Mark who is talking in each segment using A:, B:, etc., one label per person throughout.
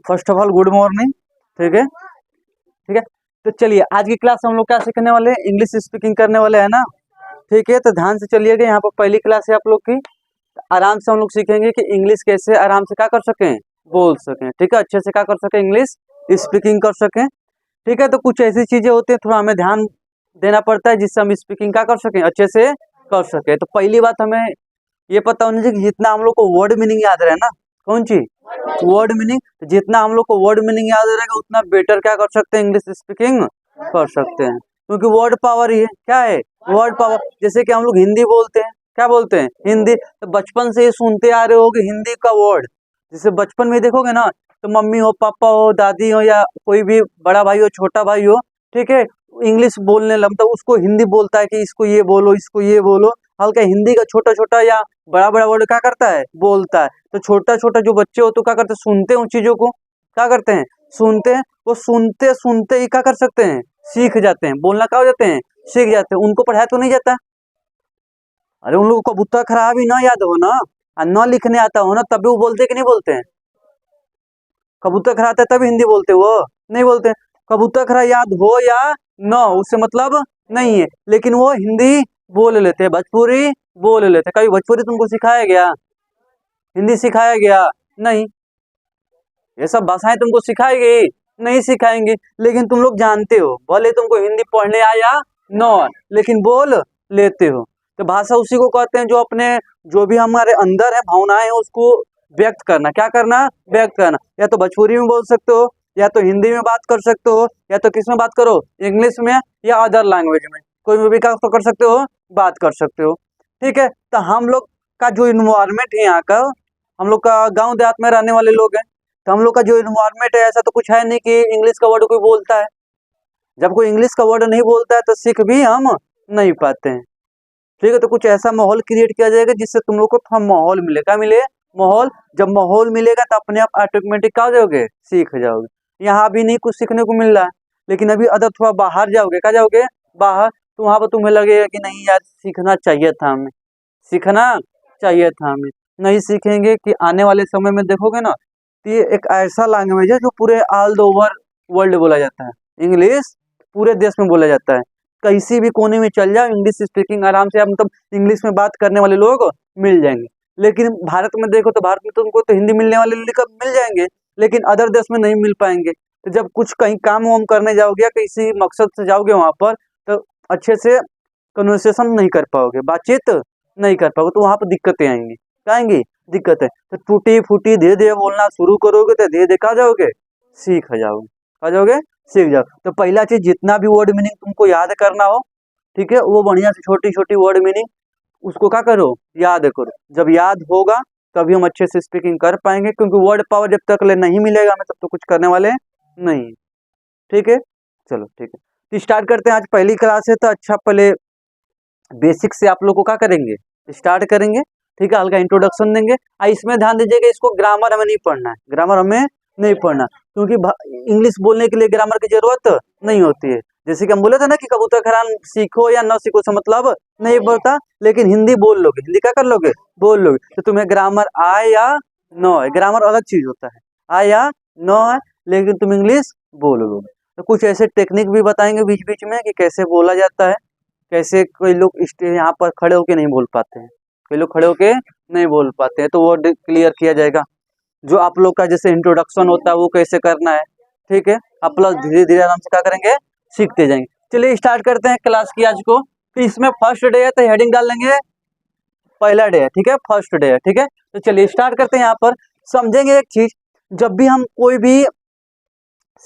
A: First of all good morning. ठीक है, ठीक है। तो चलिए आज की क्लास हम लोग क्या सीखने वाले हैं, इंग्लिश स्पीकिंग करने वाले हैं ना। ठीक है, तो ध्यान से चलिएगा, यहाँ पर पहली क्लास है आप लोग की। आराम से हम लोग सीखेंगे कि इंग्लिश कैसे आराम से क्या कर सकें, बोल सकें। ठीक है, अच्छे से क्या कर सकें, इंग्लिश स्पीकिंग कर सकें। ठीक है, तो कुछ ऐसी चीजें होती है थोड़ा हमें ध्यान देना पड़ता है जिससे हम स्पीकिंग क्या कर सकें, अच्छे से कर सकें। तो पहली बात हमें ये पता होनी चाहिए कि जितना हम लोग को वर्ड मीनिंग याद रहे ना, कौन सी वर्ड मीनिंग, जितना हम लोग को वर्ड मीनिंग याद रहेगा उतना बेटर क्या कर सकते हैं, इंग्लिश स्पीकिंग कर सकते हैं। क्योंकि वर्ड पावर ही है, क्या है वर्ड पावर। जैसे कि हम लोग हिंदी बोलते हैं, क्या बोलते हैं हिंदी, तो बचपन से ये सुनते आ रहे हो कि हिंदी का वर्ड, जैसे बचपन में देखोगे ना, तो मम्मी हो, पापा हो, दादी हो, या कोई भी बड़ा भाई हो, छोटा भाई हो, ठीक है, इंग्लिश बोलने लगता है, उसको हिंदी बोलता है कि इसको ये बोलो, इसको ये बोलो। हल्का हिंदी का छोटा छोटा या बड़ा बड़ा वर्ड क्या करता है, बोलता है। तो छोटा छोटा जो बच्चे हो तो क्या करते हैं, सुनते हैं उन चीजों को, क्या करते हैं, सुनते हैं। वो सुनते सुनते ही क्या कर सकते हैं, सीख जाते हैं, बोलना क्या हो जाते हैं, सीख जाते हैं। उनको पढ़ाया तो नहीं जाता। अरे उन लोगों को कबूतर खराब ही ना याद हो ना, और न लिखने आता हो ना, तभी वो बोलते कि नहीं बोलते हैं। कबूतर खरा आता है तभी हिंदी बोलते, वो नहीं बोलते। कबूतर खरा याद हो या न, उससे मतलब नहीं है, लेकिन वो हिंदी बोल लेते हैं, भोजपुरी बोल लेते हैं। कभी भोजपुरी तुमको सिखाया गया, हिंदी सिखाया गया, नहीं। ये सब भाषाएं तुमको सिखाएगी, नहीं सिखाएंगे, लेकिन तुम लोग जानते हो, भले तुमको हिंदी पढ़ने आया न, लेकिन बोल लेते हो। तो भाषा उसी को कहते हैं जो अपने, जो भी हमारे अंदर है भावनाएं हैं उसको व्यक्त करना। क्या करना, व्यक्त करना। या तो भोजपुरी में बोल सकते हो, या तो हिंदी में बात कर सकते हो, या तो किस में बात करो, इंग्लिश में या अदर लैंग्वेज में, कोई में भी क्या तो कर सकते हो, बात कर सकते हो। ठीक है, तो हम लोग का जो इन्वायरमेंट है यहाँ का, हम लोग का गांव देहात में रहने वाले लोग हैं, तो हम लोग का जो इन्वायरमेंट है ऐसा तो कुछ है नहीं कि इंग्लिश का वर्ड कोई बोलता है। जब कोई इंग्लिश का वर्ड नहीं बोलता है तो सीख भी हम नहीं पाते हैं। ठीक है, तो कुछ ऐसा माहौल क्रिएट किया जाएगा जिससे तुम लोग को थोड़ा माहौल मिले, क्या मिले, माहौल। जब माहौल मिलेगा तो अपने आप ऑटोमेटिक क्या हो जाओगे, सीख जाओगे। यहाँ भी नहीं कुछ सीखने को मिल रहा है, लेकिन अभी अदर थोड़ा बाहर जाओगे, क्या जाओगे, बाहर, तो वहां पर तुम्हें लगेगा कि नहीं यार सीखना चाहिए था हमें, सीखना चाहिए था हमें। नहीं सीखेंगे कि आने वाले समय में देखोगे ना, तो ये एक ऐसा लैंग्वेज है जो पूरे ऑल ओवर वर्ल्ड बोला जाता है। इंग्लिश पूरे देश में बोला जाता है, किसी भी कोने में चल जाओ इंग्लिश स्पीकिंग आराम से, मतलब इंग्लिश में बात करने वाले लोग मिल जाएंगे। लेकिन भारत में देखो तो भारत में तुमको तो हिंदी मिलने वाले मिल जाएंगे, लेकिन अदर देश में नहीं मिल पाएंगे। तो जब कुछ कहीं काम वाम करने जाओगे या किसी मकसद से जाओगे वहां पर, तो अच्छे से कन्वर्सेशन नहीं कर पाओगे, बातचीत नहीं कर पाओगे, तो वहां पर दिक्कतें आएंगी, क्या आएंगी, दिक्कत है। तो टूटी फूटी धीरे धीरे बोलना शुरू करोगे तो धीरे धीरे कहा जाओगे, सीख जाओगे, कहा जाओगे, सीख जाओ। तो पहला चीज, जितना भी वर्ड मीनिंग तुमको याद करना हो, ठीक है, वो बढ़िया से छोटी छोटी वर्ड मीनिंग उसको क्या करो, याद करो। जब याद होगा तभी हम अच्छे से स्पीकिंग कर पाएंगे, क्योंकि वर्ड पावर जब तक ले नहीं मिलेगा हमें तब तो कुछ करने वाले नहीं। ठीक है, चलो ठीक है, तो स्टार्ट करते हैं। आज पहली क्लास है तो अच्छा पहले बेसिक से आप लोग को क्या करेंगे, स्टार्ट करेंगे। ठीक है, हल्का इंट्रोडक्शन देंगे। इसमें ध्यान दीजिएगा, इसको ग्रामर हमें नहीं पढ़ना है, ग्रामर हमें नहीं पढ़ना, क्योंकि इंग्लिश बोलने के लिए ग्रामर की जरूरत नहीं होती है। जैसे कि हम बोले थे ना कि कबूतर खरान सीखो या न सीखो से मतलब नहीं बोलता, लेकिन हिंदी बोल लोगे, हिंदी क्या कर लोगे, बोल लोगे, तो तुम्हें ग्रामर आए या न आए, ग्रामर अलग चीज होता है, आए या न आए, लेकिन तुम इंग्लिश बोल लोगे। तो कुछ ऐसे टेक्निक भी बताएंगे बीच बीच में कि कैसे बोला जाता है, कैसे कोई लोग यहाँ पर खड़े होके नहीं बोल पाते हैं, कई लोग खड़े होके नहीं बोल पाते हैं, तो वो क्लियर किया जाएगा। जो आप लोग का जैसे इंट्रोडक्शन होता है वो कैसे करना है, ठीक है, आप लोग धीरे धीरे आराम से क्या करेंगे, सीखते जाएंगे। चलिए स्टार्ट करते हैं क्लास की आज को। तो इसमें फर्स्ट डे है तो हेडिंग डाल लेंगे पहला डे है, ठीक है, फर्स्ट डे है, ठीक है। तो चलिए स्टार्ट करते हैं। यहाँ पर समझेंगे एक चीज, जब भी हम कोई भी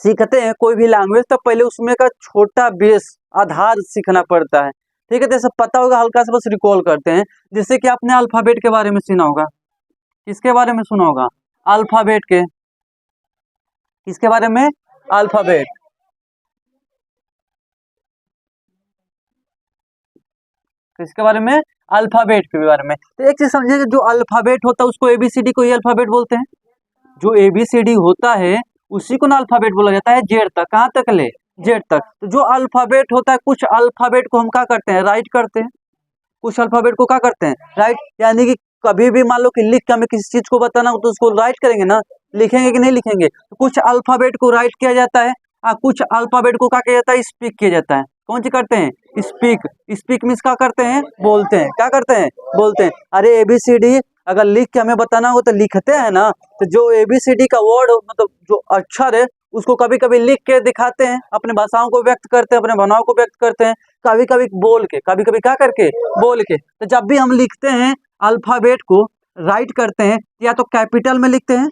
A: सीखते हैं कोई भी लैंग्वेज, तो पहले उसमें का छोटा बेस आधार सीखना पड़ता है। ठीक है, जैसे पता होगा, हल्का से बस रिकॉल करते हैं। जैसे कि आपने अल्फाबेट के बारे में सुना होगा, किसके बारे में सुना होगा, अल्फाबेट के, किसके बारे में, अल्फाबेट, किसके बारे में, अल्फाबेट के बारे में। तो एक चीज समझिए, जो अल्फाबेट होता है उसको एबीसीडी को ही अल्फाबेट बोलते हैं। जो एबीसीडी होता है उसी को ना अल्फाबेट बोला जाता है, जेड तक, कहाँ तक ले, जेड तक। तो जो अल्फाबेट होता है, कुछ अल्फाबेट को हम क्या करते हैं, राइट करते हैं, कुछ अल्फाबेट को क्या करते हैं, राइट। यानी कि कभी भी मान लो कि लिख के हमें किसी चीज को बताना हो तो उसको राइट करेंगे ना, लिखेंगे कि नहीं लिखेंगे? तो कुछ अल्फाबेट को राइट किया जाता है और कुछ अल्फाबेट को क्या किया जाता है? स्पीक किया जाता है। कौन सी करते हैं? स्पीक। स्पीक मीन्स क्या करते हैं? बोलते हैं। क्या करते हैं? बोलते हैं। अरे ABCD अगर लिख के हमें बताना हो तो लिखते हैं ना, तो जो ABCD का वर्ड मतलब जो अक्षर है उसको कभी कभी लिख के दिखाते हैं, अपने भाषाओं को व्यक्त करते हैं, अपने भावनाओं को व्यक्त करते हैं, कभी कभी बोल के, कभी कभी क्या करके? बोल के। तो जब भी हम लिखते हैं अल्फाबेट को राइट करते हैं, या तो कैपिटल में लिखते हैं,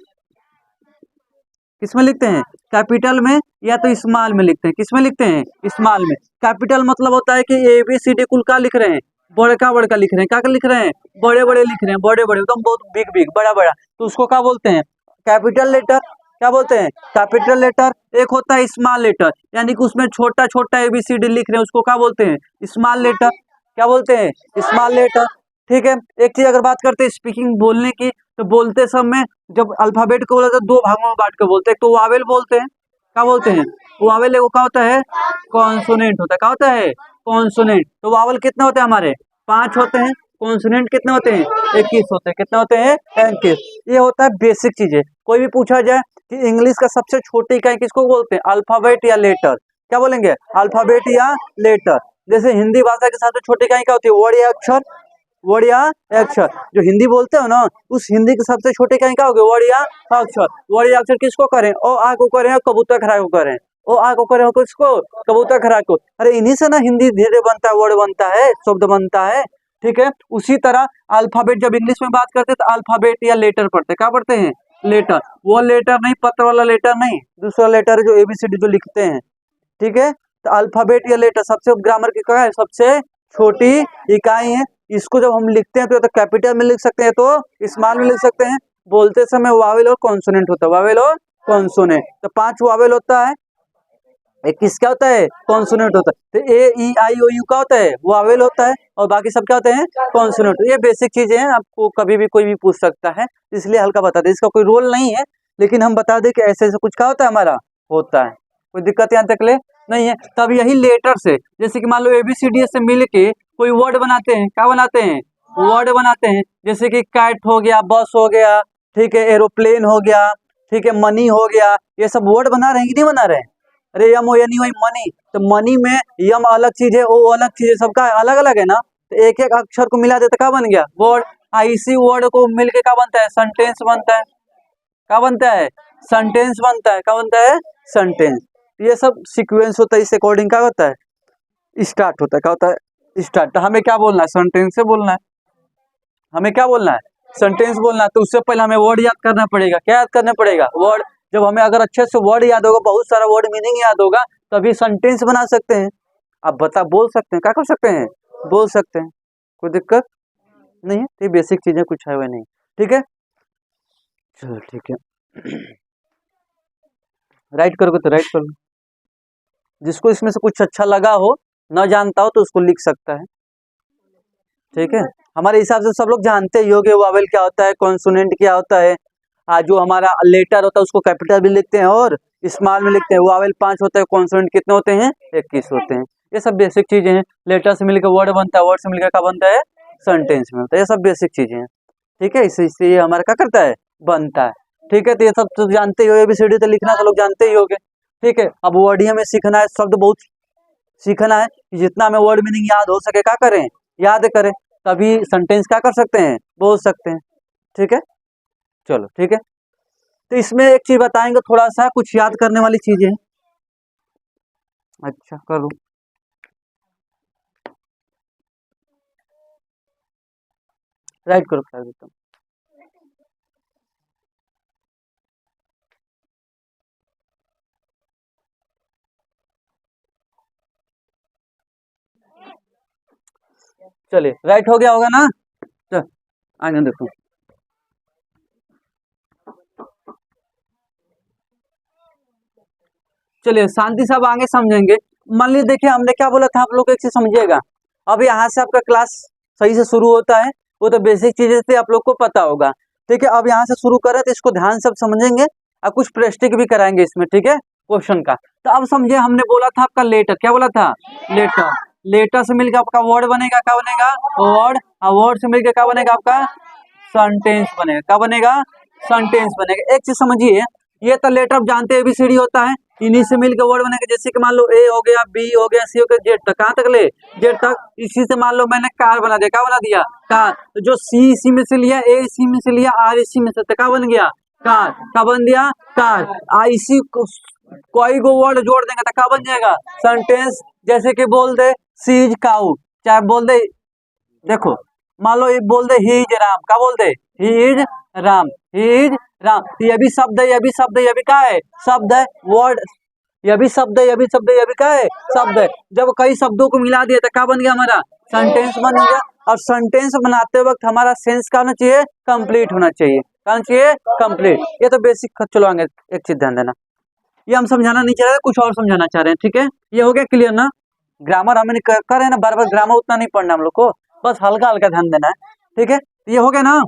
A: किसमें लिखते हैं? कैपिटल में, या तो स्मॉल में लिखते हैं। किसमें लिखते हैं? स्मॉल में। कैपिटल मतलब होता है कि ABCD कुल का लिख रहे हैं? बड़का बड़का लिख रहे हैं। क्या लिख रहे हैं? बड़े बड़े लिख रहे हैं, बड़े बड़े एकदम बहुत बिग बिग, बड़ा बड़ा। तो उसको क्या बोलते हैं? Capital letter. क्या बोलते हैं? Capital letter. एक होता है स्मॉल लेटर, यानी कि उसमें छोटा छोटा ABCD लिख रहे हैं, उसको क्या बोलते हैं? Small letter. क्या बोलते हैं? Small letter. ठीक है। एक चीज अगर बात करते हैं स्पीकिंग, बोलने की, तो बोलते समय जब अल्फाबेट को बोला तो दो भागों में बांट के बोलते हैं। एक तो वावेल बोलते हैं। क्या बोलते हैं? वावेल एगो क्या होता है? कॉन्सोनेंट होता है। क्या होता है? कॉन्सोनेंट। तो वावेल कितने होते हैं हमारे? 5 होते हैं। कॉन्सोनेंट कितने होते हैं? 21 होते हैं। कितने होते हैं? 21। ये होता है बेसिक चीजें। कोई भी पूछा जाए कि इंग्लिश का सबसे छोटी इकाई किसको बोलते हैं? अल्फाबेट या लेटर? क्या बोलेंगे? अल्फाबेट या लेटर। जैसे हिंदी भाषा के सबसे छोटी इकाई क्या होती है? वर्ड या अक्षर। वर्ड या अक्षर। जो हिंदी बोलते हो ना, उस हिंदी के सबसे छोटे कहीं क्या हो गए? वर्ड या अक्षर। वर्ड या अक्षर किसको करें? ओ आ को करें, कबूतर खड़ा को करें। ओ आ को करें, किसको? कबूतर खड़ा को। अरे इन्हीं से ना हिंदी धीरे बनता है, वर्ड बनता है, शब्द बनता है। ठीक है। उसी तरह अल्फाबेट जब इंग्लिश में बात करते हैं तो अल्फाबेट या लेटर पढ़ते हैं। क्या पढ़ते हैं? लेटर। वो लेटर नहीं, पत्र वाला लेटर नहीं, दूसरा लेटर जो ABCD जो लिखते हैं। ठीक है। तो अल्फाबेट या लेटर सबसे ग्रामर की क्या है? सबसे छोटी इकाई है। इसको जब हम लिखते हैं तो कैपिटल में लिख सकते हैं, तो स्मॉल में लिख सकते हैं। बोलते समय वावेल और कॉन्सोनेंट होता है। वावेल और कॉन्सोनेंट। तो 5 वावेल होता है, एक किसका होता है? कॉन्सोनेंट होता है। तो A E I O U का होता है? वावेल होता है। और बाकी सब क्या होते हैं? कॉन्सोनेंट। ये बेसिक चीजें हैं, आपको कभी भी कोई भी पूछ सकता है, इसलिए हल्का बता दें। इसका कोई रोल नहीं है, लेकिन हम बता दें कि ऐसे ऐसे कुछ क्या होता है हमारा? होता है। कोई दिक्कत यहाँ तक ले नहीं है। तब यही लेटर से, जैसे कि मान लो ABCD से मिल के कोई वर्ड बनाते हैं। क्या बनाते हैं? वर्ड बनाते हैं। जैसे कि कैट हो गया, बस हो गया, ठीक है, एरोप्लेन हो गया, ठीक है, मनी हो गया। ये सब वर्ड बना रहे हैं कि नहीं बना रहे हैं? अरे यम हो या नहीं, वही मनी। तो मनी में यम अलग चीज है, ओ अलग चीज है, सबका अलग अलग है ना। तो एक एक अक्षर को मिला देते क्या बन गया? वर्ड। इसी वर्ड को मिलके क्या बनता है? सेंटेंस बनता है। क्या बनता है? सेंटेंस बनता है। क्या बनता है? सेंटेंस। ये सब सीक्वेंस होता है, इस अकॉर्डिंग क्या होता है? स्टार्ट होता है। क्या होता है? स्टार्ट। तो हमें क्या बोलना है? सेंटेंस से बोलना है। हमें क्या बोलना है? सेंटेंस बोलना है। तो उससे पहले हमें वर्ड याद करना पड़ेगा। क्या याद करना पड़ेगा? वर्ड। जब हमें अगर अच्छे से वर्ड याद होगा, बहुत सारा वर्ड मीनिंग याद होगा, तभी सेंटेंस बना सकते हैं। आप बोल सकते हैं। क्या कर सकते हैं? बोल सकते हैं। कोई दिक्कत नहीं है। ये बेसिक चीजें कुछ है वह नहीं। ठीक है। चलो ठीक है। राइट करोगे तो राइट कर लो। जिसको इसमें से कुछ अच्छा लगा हो, न जानता हो, तो उसको लिख सकता है। ठीक है। हमारे हिसाब से सब लोग जानते ही होंगे वावेल क्या होता है, कॉन्सोनेंट क्या होता है। जो हमारा लेटर होता है उसको कैपिटल भी लिखते हैं और स्मॉल में लिखते हैं। वावेल 5 होता है, कॉन्सोनेंट कितने होते हैं? 21 होते हैं। ये सब बेसिक चीजें हैं। लेटर से मिलकर वर्ड बनता है, वर्ड से मिलकर क्या बनता है? सेंटेंस में होता है। ये सब बेसिक चीजें हैं। ठीक है। इससे ये हमारा क्या करता है? बनता है। ठीक है। तो ये सब तो जानते ही हो, ABCD तो लिखना तो लोग जानते ही होंगे। ठीक है। अब वर्ड ही हमें सीखना है, शब्द बहुत सीखना है कि जितना हमें वर्ड मीनिंग याद हो सके क्या करें? याद करें। तभी सेंटेंस क्या कर सकते हैं? बोल सकते हैं। ठीक है। चलो ठीक है। तो इसमें एक चीज बताएंगे, थोड़ा सा कुछ याद करने वाली चीजें हैं। अच्छा करो। राइट करो, कर देता हूँ। चलिए राइट हो गया होगा ना? चल आगे देखो। चलिए शांति साहब आगे समझेंगे। मान लीजिए देखिए हमने क्या बोला था, आप लोग एक चीज समझिएगा। अब यहाँ से आपका क्लास सही से शुरू होता है, वो तो बेसिक चीजें से आप लोग को पता होगा। ठीक है। अब यहाँ से शुरू करें तो इसको ध्यान से समझेंगे और कुछ प्रैक्टिस भी कराएंगे इसमें। ठीक है। क्वेश्चन का तो अब समझिए, हमने बोला था आपका लेटर। क्या बोला था? लेटर। लेटर से मिलकर आपका वर्ड बनेगा। क्या बनेगा? वर्ड। और वर्ड से मिलकर क्या बनेगा? आपका सेंटेंस बनेगा। क्या बनेगा? सेंटेंस बनेगा। एक चीज समझिए, ये तो लेटर आप जानते हैं एबीसीडी होता है, इन्हीं से मिलकर वर्ड बनेगा। जैसे कि मान लो ए हो गया, बी हो गया, सी हो गया, जेड तक, कहाँ तक ले, जेड तक। इसी से मान लो मैंने कार बना दिया, क्या बना दिया, कार। तो जो सी इसी में से लिया, ए इसी में से लिया, आर इसी में से, तो क्या बन गया, कार। क्या बन दिया, कार। इसी को कोई को वर्ड जोड़ देंगे तो क्या बन जाएगा, सेंटेंस। जैसे कि बोल दे सी इज काऊ, चाहे बोल दे, देखो मान लो ये बोल दे ही इज राम, क्या बोल दे, he is Ram, he is Ram. तो ये भी शब्द है, ये भी शब्द है, ये भी क्या है, शब्द है, वर्ड। ये भी शब्द है, ये भी शब्द है, ये भी क्या है, शब्द है। जब कई शब्दों को मिला दिया तो क्या बन गया हमारा, सेंटेंस बन गया। और सेंटेंस बनाते वक्त हमारा सेंस क्या होना चाहिए, कंप्लीट होना चाहिए, क्या होना चाहिए, कंप्लीट। ये तो बेसिक, चलो आगे एक चीज ध्यान देना, ये हम समझाना नहीं चाह रहे, कुछ और समझाना चाह रहे हैं, ठीक है। ये हो गया क्लियर ना, ग्रामर हमें कर रहे हैं ना, बार बार ग्रामर उतना नहीं पढ़ना हम लोग को, बस हल्का हल्का ध्यान देना है, ठीक है। ये हो गया ना,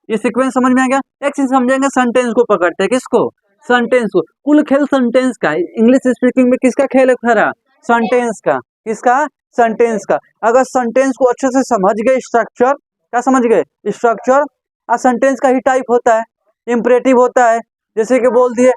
A: ये सीक्वेंस समझ में आ गया। एक चीज समझेंगे, सेंटेंस को पकड़ते हैं, किसको, सेंटेंस को। कुल खेल सेंटेंस का, इंग्लिश स्पीकिंग में किसका खेल है खरा, सेंटेंस का। किसका, सेंटेंस का। अगर सेंटेंस को अच्छे से समझ गए, स्ट्रक्चर, क्या समझ गए, स्ट्रक्चर। और सेंटेंस का ही टाइप होता है, इम्परेटिव होता है। जैसे कि बोल दिए,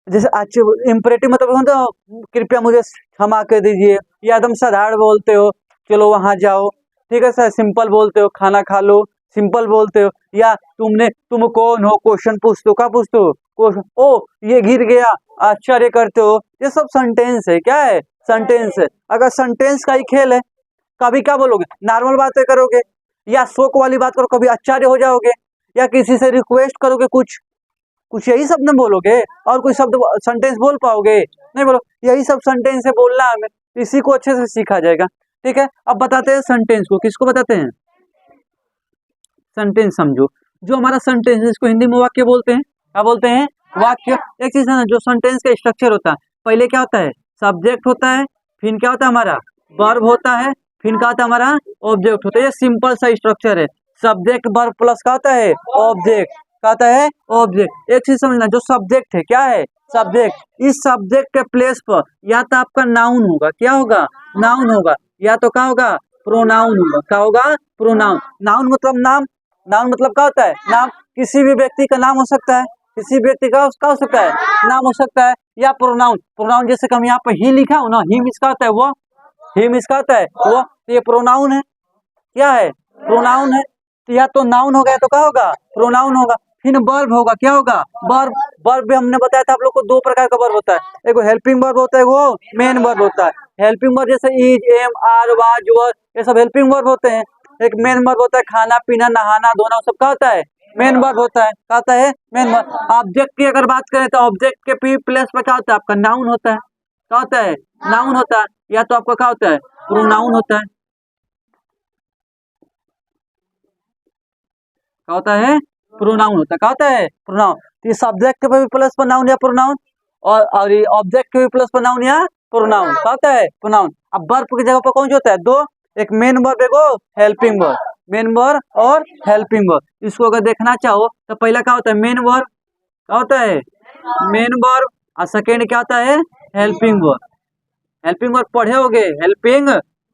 A: जैसे अच्छे इम्परेटिव मतलब होता है, कृपया मुझे क्षमा कर दीजिए, या एकदम साधारण बोलते हो, चलो वहां जाओ, ठीक है सर। सिंपल बोलते हो, खाना खा लो, सिंपल बोलते हो। या तुम कौन हो, क्वेश्चन पूछते हो, क्या पूछते हो, क्वेश्चन। ओ ये गिर गया, आश्चर्य करते हो, ये सब सेंटेंस है, क्या है, सेंटेंस है। अगर सेंटेंस का ही खेल है, कभी क्या बोलोगे, नॉर्मल बातें करोगे, या शोक वाली बात करो, कभी आश्चर्य हो जाओगे, या किसी से रिक्वेस्ट करोगे कुछ, कुछ यही शब्द बोलोगे, और कोई शब्द सेंटेंस बोल पाओगे, नहीं बोलो। यही सब सेंटेंस है बोलना हमें, इसी को अच्छे से सीखा जाएगा, ठीक है। अब बताते हैं सेंटेंस को, किसको बताते हैं, सेंटेंस समझो। जो हमारा सेंटेंस है, इसको हिंदी में वाक्य बोलते हैं, क्या बोलते हैं, वाक्य। एक चीज है ना, जो सेंटेंस का स्ट्रक्चर होता है, पहले क्या होता है, सब्जेक्ट होता है, फिर क्या होता है हमारा, वर्ब होता है, फिर क्या होता है हमारा, ऑब्जेक्ट होता है। ये सिंपल सा स्ट्रक्चर है, सब्जेक्ट वर्ब प्लस क्या होता है, ऑब्जेक्ट, क्या होता है, ऑब्जेक्ट। एक चीज समझना, जो सब्जेक्ट है, क्या है, सब्जेक्ट। इस सब्जेक्ट के प्लेस पर या तो आपका नाउन होगा, क्या होगा, नाउन होगा, या तो क्या होगा, प्रोनाउन होगा, क्या होगा, प्रोनाउन। नाउन मतलब नाम, नाउन मतलब क्या होता है, नाम। किसी भी व्यक्ति का नाम हो सकता है, किसी व्यक्ति का क्या हो सकता है, नाम हो सकता है। या प्रोनाउन, प्रोनाउन जैसे कि हम यहाँ पे ही लिखा हूं ना, ही मीन्स क्या होता है, वो, ही मीन्स क्या होता है, वो। तो ये प्रोनाउन है, क्या है, प्रोनाउन है। तो या तो नाउन होगा, या तो क्या होगा, प्रोनाउन होगा। फिर वर्ब होगा, क्या होगा, वर्ब। वर्ब भी हमने बताया था आप लोग को, दो प्रकार का वर्ब होता है, एक हेल्पिंग वर्ब होता है, वो मेन वर्ब होता है। हेल्पिंग वर्ब जैसे इज, एम, आर, वाज, वर, ये सब हेल्पिंग वर्ब होते हैं। एक मेन वर्ब होता है, खाना पीना, नहाना धोना, सब क्या होता है, मेन वर्ब होता है, क्या होता है, मेन वर्ब। ऑब्जेक्ट की अगर बात करें तो ऑब्जेक्ट के प्लेस पर क्या होता है आपका, नाउन होता है, क्या होता है, नाउन होता है। या तो आपका क्या होता है, प्रोनाउन होता है, क्या होता है, प्रोनाउन होता है, क्या होता है, प्रोनाउन। तो ये सब्जेक्ट के भी प्लस पर नाउन या प्रोनाउन, और ये ऑब्जेक्ट के भी प्लस पर नाउन या प्रोनाउन, क्या होता है, प्रोनाउन। अब वर्ब की जगह पर कौन सा होता है, दो, एक मेन वर्ब, एक हेल्पिंग वर्ब, मेन वर्ब और हेल्पिंग वर्ब। इसको अगर देखना चाहो तो पहला क्या होता है, मेन वर्ब, क्या होता है, मेन वर्ब। और सेकेंड क्या होता है, हेल्पिंग वर्ब। हेल्पिंग वर्ब पढ़े होगे, हेल्पिंग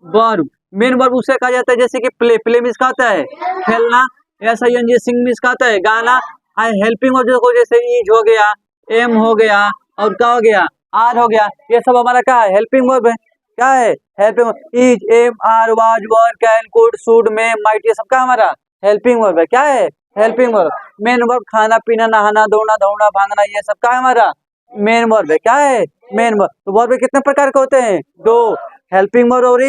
A: वर्ब। मेन वर्ब उसे कहा जाता है, जैसे कि प्ले, प्ले मीन्स का होता है खेलना, ऐसा ये सिंग मीन्स का होता है गाना। हेल्पिंग वर्ब देखो, जैसे ईज हो गया, एम हो गया, और क्या हो गया, आर हो गया, ये सब हमारा क्या है, हेल्पिंग वर्ब है, क्या है, helping verb. Is, am, are, was, were, can, could, should, may, might, ये सब क्या हमारा हेल्पिंग वर्ब है, क्या है, हेल्पिंग वर्ब। मेन वर्ब खाना पीना, नहाना धोना, दौड़ना भागना, ये सब क्या है हमारा, मेन वर्ब है, क्या है, मेन वर्ब। तो वर्ब कितने प्रकार के होते हैं, दो, हेल्पिंग वर्ब और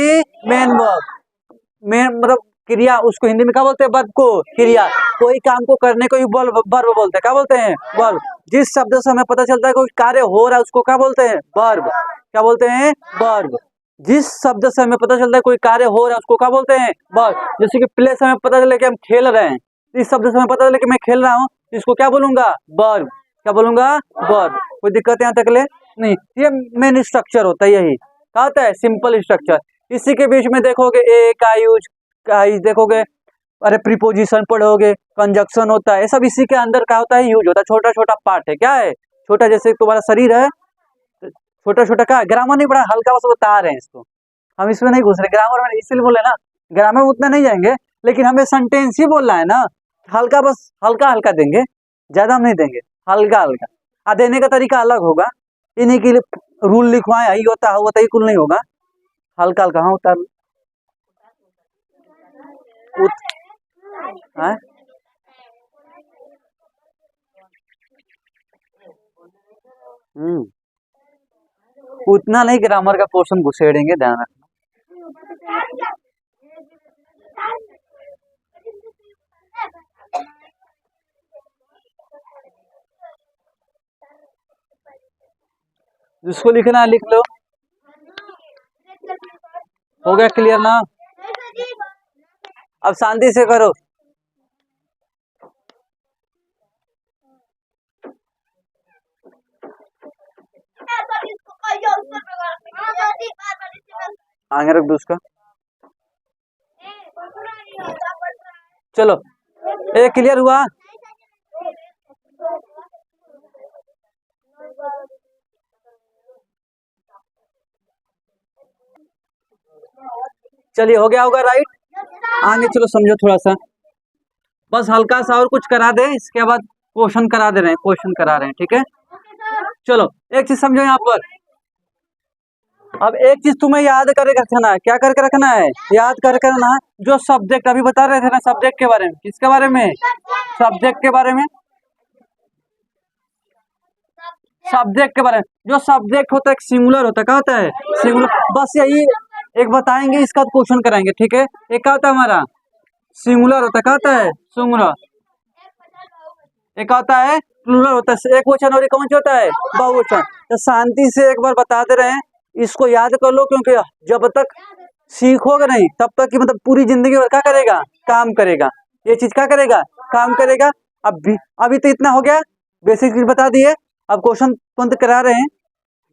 A: मेन वर्ब। मेन मतलब क्रिया, उसको हिंदी में क्या बोलते हैं, वर्ब को क्रिया। कोई काम को करने को ही वर्ब बोलते हैं, क्या बोलते हैं, वर्ब। जिस शब्द से हमें पता चलता है कोई कार्य हो रहा है, उसको क्या बोलते हैं, वर्ब, क्या बोलते हैं, वर्ब। जिस शब्द से हमें पता चलता है कोई कार्य हो रहा है, उसको क्या बोलते हैं, वर्ब। जैसे कि प्ले से हमें पता चले कि हम खेल रहे हैं, इस शब्द से हमें पता चले कि मैं खेल रहा हूँ, इसको क्या बोलूंगा, वर्ब, क्या बोलूंगा, वर्ब। कोई दिक्कत यहाँ तक ले नहीं, ये मेन स्ट्रक्चर होता है, यही क्या होता है, सिंपल स्ट्रक्चर। इसी के बीच में देखोगे ए का यूज, का देखोगे, अरे प्रीपोजिशन पढ़ोगे, कंजक्शन होता है, ये सब इसी के अंदर क्या होता है, यूज होता है। छोटा छोटा पार्ट है, क्या है, छोटा, जैसे तुम्हारा शरीर है, छोटा छोटा क्या है, ग्रामर नहीं पढ़ा, हल्का बस बता रहे हैं इसको, हम इसमें नहीं घुस रहे ग्रामर में, इसलिए बोले ना, ग्रामर में उतना नहीं जाएंगे, लेकिन हमें सेंटेंस ही बोलना है ना, हल्का बस हल्का हल्का देंगे, ज्यादा हम नहीं देंगे, हल्का हल्का। देने का तरीका अलग होगा, इन्हीं के लिए रूल लिखवाए, यही होता है, होता ही कुल नहीं होगा, हल्का हल्का। हाँ उतार लो। हाँ? उतना नहीं ग्रामर का पोर्शन घुसेड़ेंगे, ध्यान रखना। जिसको लिखना है लिख लो। हो गया क्लियर ना? अब शांति से करो। आगे रख दो उसका। चलो, ये क्लियर हुआ? चलिए, हो गया होगा, राइट? आगे चलो, समझो थोड़ा सा, बस हल्का सा और कुछ करा दे, इसके बाद क्वेश्चन करा दे रहे हैं, क्वेश्चन करा रहे हैं, ठीक है? चलो, एक चीज समझो यहाँ पर। अब एक चीज तुम्हें याद करके रखना है। क्या करके रखना है? याद करके रखना है, जो सब्जेक्ट अभी बता रहे थे ना, सब्जेक्ट के बारे में। किसके बारे में? सब्जेक्ट के बारे में। सब्जेक्ट के बारे में, जो सब्जेक्ट होता है एक सिंगुलर होता है। क्या होता है? सिंगुलर। बस यही एक बताएंगे, इसका क्वेश्चन कराएंगे, ठीक है? एक क्या होता है हमारा? सिंगुलर होता है। क्या होता है? सिंगुलर। एक होता है प्लूरल, होता है एक वचन, और एक कौन सा होता है? बहुवचन। तो शांति से एक बार बता दे रहे हैं, इसको याद कर लो, क्योंकि जब तक सीखोगे नहीं तब तक कि मतलब पूरी जिंदगी भर क्या करेगा? काम करेगा। ये चीज क्या करेगा? काम करेगा। अभी तो इतना हो गया, बेसिक चीज बता दिए। अब क्वेश्चन पंत करा रहे हैं,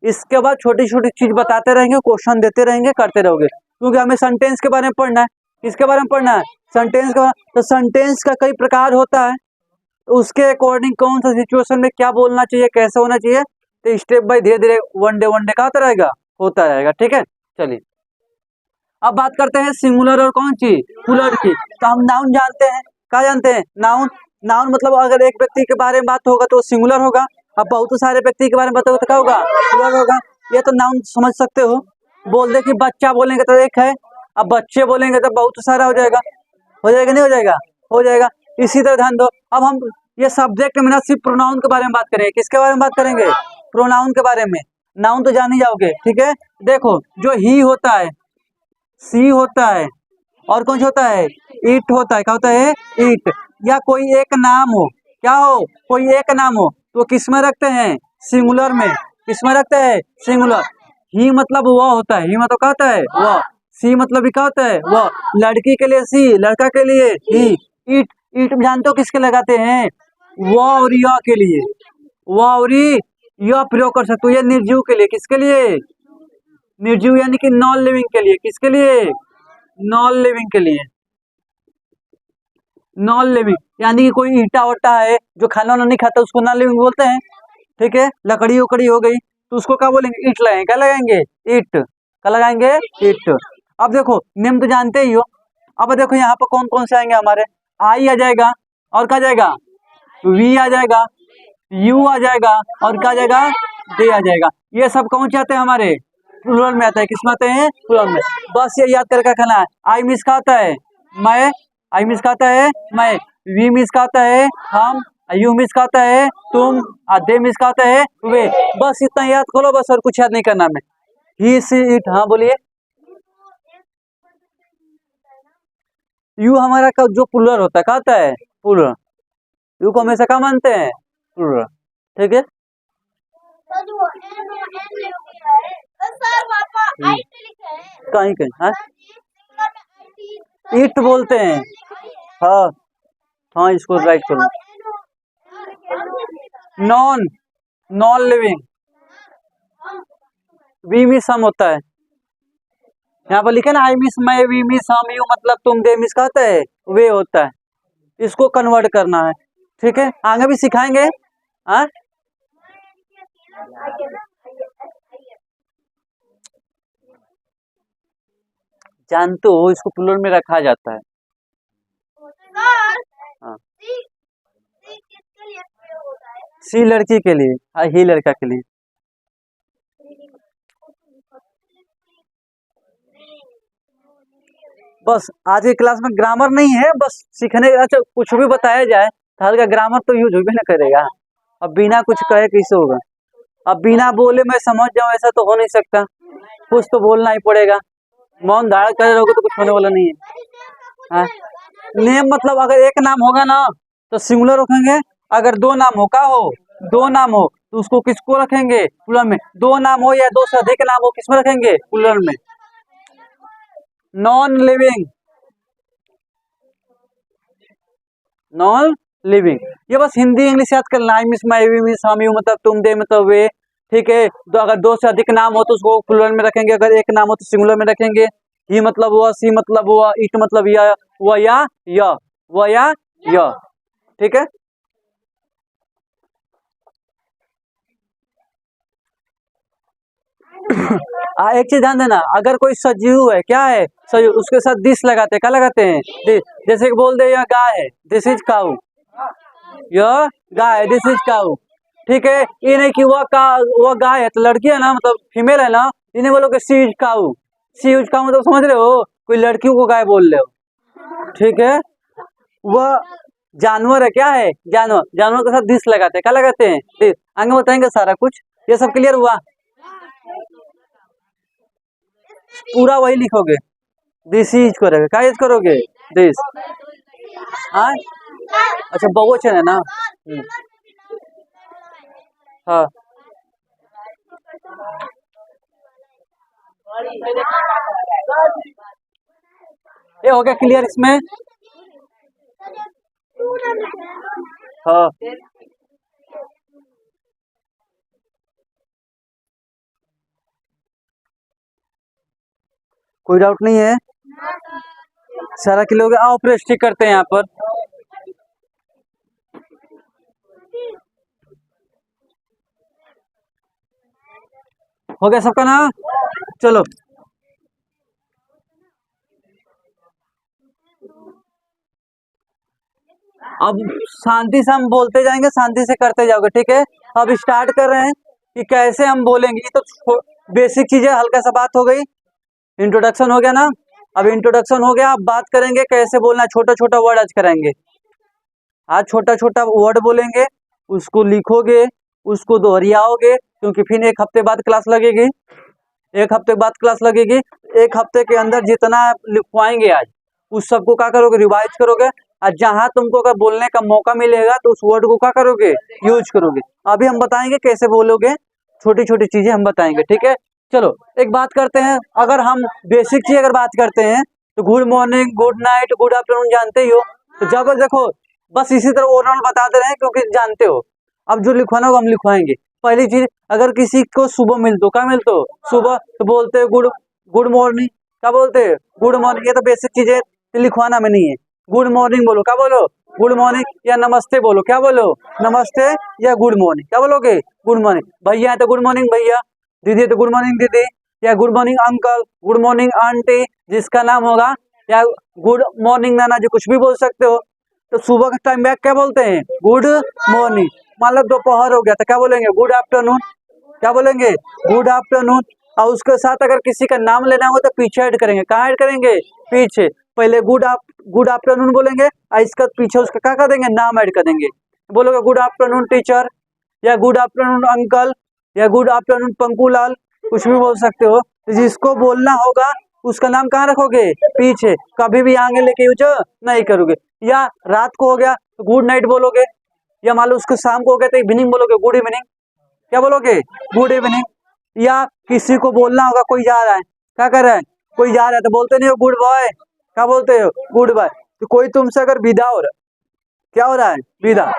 A: इसके बाद छोटी छोटी चीज बताते रहेंगे, क्वेश्चन देते रहेंगे, करते रहोगे, क्योंकि हमें सेंटेंस के बारे में पढ़ना है। किसके बारे में पढ़ना है? सेंटेंस के बारे में। तो सेंटेंस का कई प्रकार होता है, तो उसके अकॉर्डिंग कौन सा सिचुएशन में क्या बोलना चाहिए, कैसे होना चाहिए, तो स्टेप बाय धीरे धीरे वन डे का होता रहेगा, होता रहेगा, ठीक है? चलिए, अब बात करते हैं सिंगुलर और कौन सी प्लूरल की। तो हम नाउन जानते हैं। क्या जानते हैं? नाउन। नाउन मतलब अगर एक व्यक्ति के बारे में बात होगा तो सिंगुलर होगा। अब बहुत सारे व्यक्ति के बारे में बात होगा तो क्या होगा? प्लूरल होगा। ये तो नाउन समझ सकते हो। बोल दे कि बच्चा बोलेंगे तो एक है, अब बच्चे बोलेंगे तो बहुत सारा हो जाएगा। हो जाएगा नहीं हो जाएगा? हो जाएगा। इसी तरह ध्यान दो, अब हम ये सब्जेक्ट में ना सिर्फ प्रोनाउन के बारे में बात करेंगे। किसके बारे में बात करेंगे? प्रोनाउन के बारे में। नाउन तो जान ही जाओगे, ठीक है? देखो, जो ही होता है, सी होता है, और कौन सा होता है? इट होता है। क्या होता है? इट। या कोई एक नाम हो, क्या हो? कोई एक नाम हो, तो किस में रखते हैं? सिंगुलर में। किस में रखते हैं? सिंगुलर। ही मतलब वह होता है, ही मतलब क्या होता है? वह। सी मतलब भी क्या होता है? वह। लड़की के लिए सी, लड़का के लिए ही। इट। इट जानते हो किसके लगाते हैं? वह और या के लिए। वह और यह प्रयोग कर सकते हो, ये निर्जीव के लिए। किसके लिए? निर्जीव यानी कि नॉन लिविंग के लिए। किसके लिए? नॉन लिविंग के लिए। नॉन लिविंग यानी कि कोई ईटा वोटा है जो खाना वाना नहीं खाता, उसको नॉन लिविंग बोलते हैं, ठीक है? लकड़ी उकड़ी हो गई तो उसको क्या बोलेंगे? ईट लगाएंगे। क्या लगाएंगे? ईट। क्या लगाएंगे? ईट। अब देखो, नेम तो जानते ही हो। अब देखो यहाँ पर कौन कौन से आएंगे हमारे। आई आ जाएगा, और क्या जाएगा? वी आ जाएगा, यू आ जाएगा, और क्या जाएगा? दे आ जाएगा। ये सब कौन से आते हैं हमारे? प्लूरल में आता है। किस में आते हैं? प्लूरल में। बस ये याद करके रखना है। आई मिस का आता है मैं, आई मिस का आता है मैं, वी मिस का आता है हम, यू मिस का आता है तुम, दे मिस का आता है वे। बस इतना याद करो, बस और कुछ याद नहीं करना में। ही सी इट। हाँ बोलिए। यू हमारा का जो प्लूरल होता है, क्या होता है? प्लूरल। यू को हमेशा क्या मानते हैं? प्लूरल, ठीक है? कहीं कहीं हाँ ईट बोलते हैं। हाँ हाँ, इसको राइट करो। Non, non living. We miss हम होता है। यहाँ पर लिखे ना, आई मिस मैं, वी मिस हम, यू मतलब तुम, दे मिस का होता है वे होता है। इसको कन्वर्ट करना है, ठीक है? आगे भी सिखाएंगे। हाँ, जानते हो इसको प्लूरल में रखा जाता है। हाँ, सी लड़की के लिए, हाँ ही लड़का के लिए। बस आज की क्लास में ग्रामर नहीं है, बस सीखने, अच्छा कुछ भी बताया जाए तो हल्का ग्रामर तो यूज होगा ना करेगा। अब बिना कुछ कहे कैसे होगा? अब बिना बोले मैं समझ जाऊं ऐसा तो हो नहीं सकता, कुछ तो बोलना ही पड़ेगा। मौन धारण करे रहोगे तो कुछ होने वाला नहीं है। हाँ? नेम मतलब अगर एक नाम होगा ना तो सिंगुलर रखेंगे, अगर दो नाम हो का हो, दो नाम हो तो उसको किसको रखेंगे प्लूरल में, दो नाम हो या दो से अधिक नाम हो किसमें रखेंगे प्लूरल में। नॉन लिविंग, नॉन लिविंग, ये बस हिंदी इंग्लिश याद करना। I miss my, we miss हम, यू मतलब तुम, दे मतलब वे। ठीक है, तो अगर दो से अधिक नाम हो तो उसको प्लूरल में रखेंगे, अगर एक नाम हो तो सिंगुलर में रखेंगे। ही मतलब हुआ, सी मतलब हुआ, इट मतलब या, वह या य, वह या य। ठीक है, एक चीज ध्यान देना, अगर कोई सजीव है, क्या है सजीव, उसके साथ दिस लगाते हैं, क्या लगाते हैं दिस। जैसे कि बोल दे यह गाय है, दिस इज काऊ, यह गाय है, दिस इज काऊ। ठीक है, ये नहीं कि वह गाय है तो लड़की है ना, मतलब फीमेल है ना, इन्हें बोलोगे सी इज काऊ। सी इज काऊ मतलब समझ रहे हो, कोई लड़कियों को गाय बोल रहे हो। ठीक है, वह जानवर है, क्या है जानवर, जानवर के साथ दिस लगाते हैं, क्या लगाते हैं दिस। आगे बताएंगे सारा कुछ, ये सब क्लियर हुआ। पूरा वही लिखोगे, दिस इज करोगे, क्या यूज करोगे दिस। हाँ, अच्छा बहुवचन है ना। हाँ, ये हो गया क्लियर इसमें। हाँ, कोई डाउट नहीं है, सारा क्लियर हो गया। आओ प्रेस्टिक करते हैं यहाँ पर। हो गया सबका ना, चलो। अब शांति से हम बोलते जाएंगे, शांति से करते जाओगे, ठीक है। अब स्टार्ट कर रहे हैं कि कैसे हम बोलेंगे, ये तो बेसिक चीजें, हल्का सा बात हो गई, इंट्रोडक्शन हो गया ना। अब इंट्रोडक्शन हो गया, अब बात करेंगे कैसे बोलना है, छोटा छोटा वर्ड आज करेंगे। आज छोटा छोटा वर्ड बोलेंगे, उसको लिखोगे, उसको दोहराओगे, क्योंकि फिर एक हफ्ते बाद क्लास लगेगी, एक हफ्ते बाद क्लास लगेगी। एक हफ्ते के अंदर जितना लिखवाएंगे आज, उस सबको क्या करोगे, रिवाइज करोगे, और जहां तुमको अगर बोलने का मौका मिलेगा तो उस वर्ड को क्या करोगे, यूज करोगे। अभी हम बताएंगे कैसे बोलोगे, छोटी छोटी चीजें हम बताएंगे, ठीक है। चलो एक बात करते हैं, अगर हम बेसिक चीज अगर बात करते हैं तो good morning, good night, good afternoon जानते ही हो। तो जब देखो, बस इसी तरह ओवरऑल बताते रहे क्योंकि जानते हो। अब जो लिखवाना होगा हम लिखवाएंगे। पहली चीज, अगर किसी को सुबह मिलते हो, क्या मिलते हो सुबह, तो बोलते हो गुड, गुड मॉर्निंग, क्या बोलते हैं गुड मॉर्निंग। ये तो बेसिक चीजें लिखवाना में नहीं है। गुड मॉर्निंग बोलो, क्या बोलो गुड मॉर्निंग, या नमस्ते बोलो, क्या बोलो नमस्ते, या गुड मॉर्निंग, क्या बोलोगे गुड मॉर्निंग। भैया है तो गुड मॉर्निंग भैया, दीदी है तो गुड मॉर्निंग दीदी, या good morning uncle, good morning aunty, जिसका नाम होगा, या गुड मॉर्निंग नाना जी, कुछ भी बोल सकते हो। तो सुबह के टाइम में क्या बोलते हैं गुड मॉर्निंग। मान लो दोपहर हो गया तो क्या बोलेंगे गुड आफ्टरनून, क्या बोलेंगे गुड आफ्टरनून। और उसके साथ अगर किसी का नाम लेना हो तो पीछे ऐड करेंगे, कहाँ ऐड करेंगे पीछे। पहले गुड आफ्टरनून बोलेंगे और इसका पीछे उसका क्या कर देंगे, नाम ऐड कर देंगे। बोलोगे गुड आफ्टरनून टीचर, या गुड आफ्टरनून अंकल, या गुड आफ्टरनून पंकूलाल, कुछ भी बोल सकते हो। तो जिसको बोलना होगा उसका नाम कहाँ रखोगे पीछे, कभी भी आगे लेके यूज नहीं करोगे। या रात को हो गया तो गुड नाइट बोलोगे, या मान लो उसको शाम को हो गया तो इवनिंग बोलोगे गुड इवनिंग, क्या बोलोगे गुड इवनिंग। या किसी को बोलना होगा, कोई जा रहा है, क्या कर रहा है कोई जा रहा है, तो बोलते नहीं हो गुड बॉय, क्या बोलते हो गुड बाय। तो कोई तुमसे अगर विदा हो रहा, क्या हो रहा है विदा,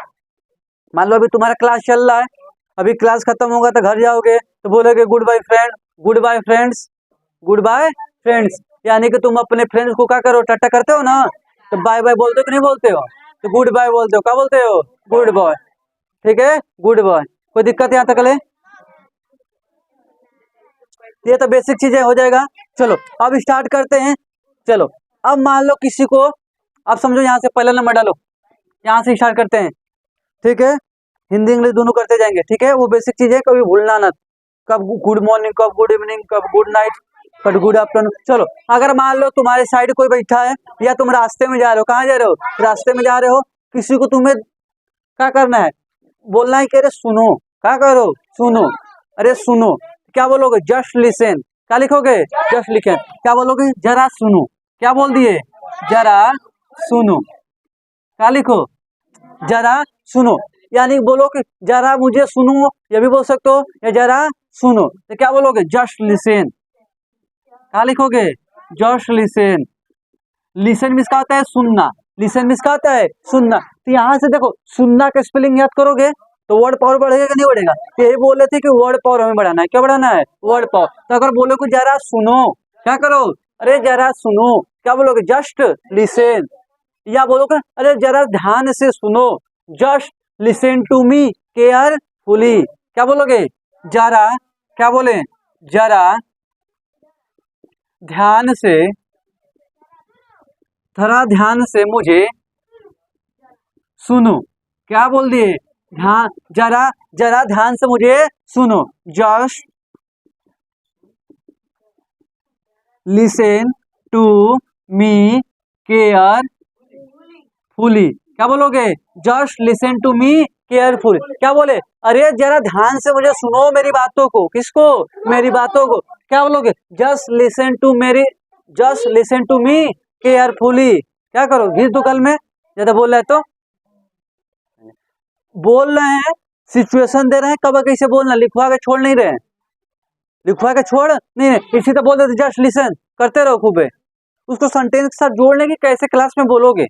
A: मान लो अभी तुम्हारा क्लास चल रहा है, अभी क्लास खत्म होगा तो घर जाओगे तो बोलोगे goodbye friend, goodbye friends, goodbye friends. यानी कि तुम अपने फ्रेंड्स को क्या करो, टाटा करते हो ना, तो बाय बाय बोलते हो कि नहीं बोलते हो, तो गुड बाय बोलते हो, क्या बोलते हो गुड बॉय। ठीक है, गुड बॉय। कोई दिक्कत यहाँ तक ले, ये तो बेसिक चीजें हो जाएगा। चलो अब स्टार्ट करते हैं। चलो अब मान लो किसी को, अब समझो यहाँ से पहला नंबर डालो, यहाँ से स्टार्ट करते हैं, ठीक है। हिंदी इंग्लिश दोनों करते जाएंगे, ठीक है। वो बेसिक चीज है, कभी भूलना ना। कब गुड मॉर्निंग, कब गुड इवनिंग, कब गुड नाइट, कब गुड आफ्टरनून। चलो, अगर मान लो तुम्हारे साइड कोई बैठा है, या तुम रास्ते में जा रहे हो, कहाँ जा रहे हो, रास्ते में जा रहे हो, किसी को तुम्हें क्या करना है, बोलना है कि अरे सुनो, क्या करो, सुनो, अरे सुनो, क्या बोलोगे, जस्ट लिसन। क्या लिखोगे, जस्ट लिसन। क्या बोलोगे, जरा सुनो। क्या बोल दिए, जरा सुनो। क्या लिखो, जरा सुनो। यानी बोलो कि जरा मुझे सुनो, ये भी बोल सकते हो, या जरा सुनो। तो क्या बोलोगे, जस्ट लिसन। क्या लिखोगे, जस्ट लिसन। लिसन मिस का होता है सुनना, लिसन मिस का होता है सुनना। तो यहाँ से देखो, सुनना का स्पेलिंग याद करोगे तो वर्ड पावर बढ़ेगा कि नहीं बढ़ेगा। तो यही बोल रहे थे कि वर्ड पावर हमें बढ़ाना है। क्या बढ़ाना है, वर्ड पावर। तो अगर बोलो कि जरा सुनो, क्या करो, अरे जरा सुनो। क्या बोलोगे, जस्ट लिसन। या बोलोगे अरे जरा ध्यान से सुनो, just listen to me carefully. क्या बोलोगे, जरा, क्या बोले, जरा ध्यान से, थोड़ा ध्यान से मुझे सुनो। क्या बोल दिए, ध्यान, जरा, जरा ध्यान से मुझे सुनो, just listen to me carefully. क्या बोलोगे, just listen to me careful. क्या बोले, अरे जरा ध्यान से मुझे सुनो मेरी बातों को। किसको, मेरी बातों को। क्या बोलोगे, जस्ट लिसन टू मेरी, just listen to me carefully. क्या करो, घिस दो कल में, ज्यादा बोल रहा है तो। बोल रहे हैं, सिचुएशन दे रहे हैं, कब कैसे बोलना, लिखवा के छोड़ नहीं रहे हैं, लिखवा के छोड़ नहीं रहे। इसी तो बोल देते, जस्ट लिसन करते रहो खूबे। उसको सेंटेंस के साथ जोड़ने की, कैसे क्लास में बोलोगे,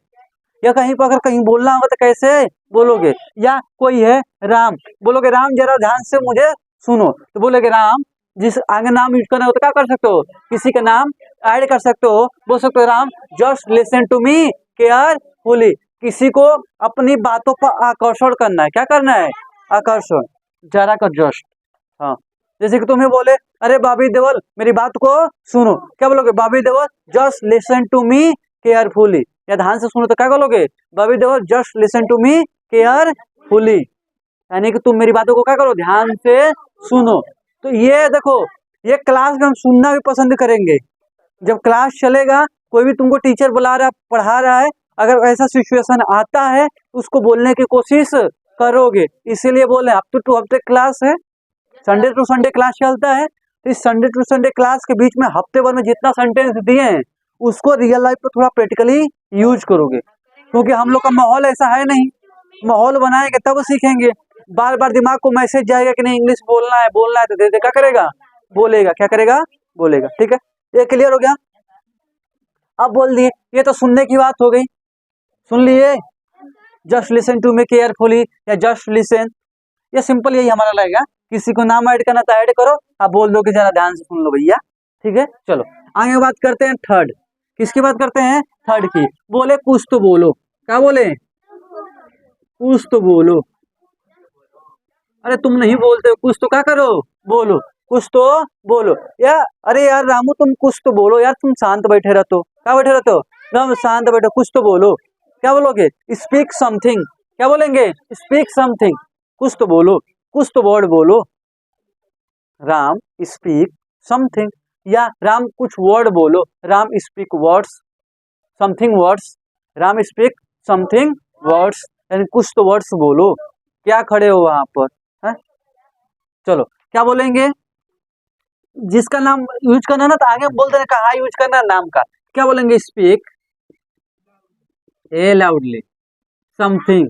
A: या कहीं पर अगर कहीं बोलना होगा तो कैसे बोलोगे। या कोई है राम, बोलोगे राम जरा ध्यान से मुझे सुनो, तो बोलोगे राम, जिस आगे नाम यूज करना हो तो क्या कर सकते हो, किसी का नाम ऐड कर सकते हो, बोल सकते हो Ram just listen to me carefully. किसी को अपनी बातों पर आकर्षण करना है, क्या करना है, आकर्षण, जरा का जस्ट। हाँ, जैसे कि तुम्हें बोले अरे बॉबी देओल मेरी बात को सुनो। क्या बोलोगे, Bobby Deol just listen to me carefully. या ध्यान से सुनो तो क्या बोलोगे, Bobby Deol just listen to me carefully. यानी कि तुम मेरी बातों को क्या करो, ध्यान से सुनो। तो ये देखो, ये क्लास में हम सुनना भी पसंद करेंगे। जब क्लास चलेगा, कोई भी तुमको टीचर बुला रहा है, पढ़ा रहा है, अगर ऐसा सिचुएशन आता है तो उसको बोलने की कोशिश करोगे। इसीलिए बोले हफ्ते टू हफ्ते क्लास है, संडे टू संडे क्लास चलता है। तो इस संडे टू संडे क्लास के बीच में हफ्ते भर में जितना सेंटेंस दिए हैं उसको रियल लाइफ पे थोड़ा प्रैक्टिकली यूज करोगे। क्योंकि हम लोग का माहौल ऐसा है नहीं, माहौल बनाएंगे तब सीखेंगे। बार बार दिमाग को मैसेज जाएगा कि नहीं इंग्लिश बोलना है, बोलना है, तो दे क्या करेगा, बोलेगा। क्या करेगा, बोलेगा। ठीक है, ये क्लियर हो गया। अब बोल दिए, ये तो सुनने की बात हो गई, सुन लिए, just listen to me carefully या जस्ट लिसन। ये सिंपल यही हमारा लगेगा। किसी को नाम ऐड करना तो ऐड करो, आप बोल दो कि जरा ध्यान से सुन लो भैया। ठीक है, चलो आगे बात करते हैं थर्ड। किसकी बात करते हैं, थर्ड की। बोले कुछ तो बोलो। क्या बोले, कुछ तो बोलो। अरे तुम नहीं बोलते हो, कुछ तो क्या करो, बोलो, कुछ तो बोलो। या अरे यार रामू तुम कुछ तो बोलो यार, तुम शांत बैठे रहते हो। क्या बैठे रहते हो, राम शांत बैठो, कुछ तो बोलो। क्या बोलोगे, स्पीक समथिंग। क्या बोलेंगे, स्पीक समथिंग, कुछ तो बोलो, कुछ तो वर्ड बोलो। राम स्पीक समथिंग, या राम कुछ वर्ड बोलो, Ram speak words, something words, Ram speak something words. यानी कुछ तो वर्ड्स बोलो। क्या खड़े हो वहां पर, है? चलो क्या बोलेंगे, जिसका नाम यूज करना ना तो आगे बोल देना कहाँ यूज करना है, नाम का। क्या बोलेंगे, स्पीक ए लाउडली समथिंग।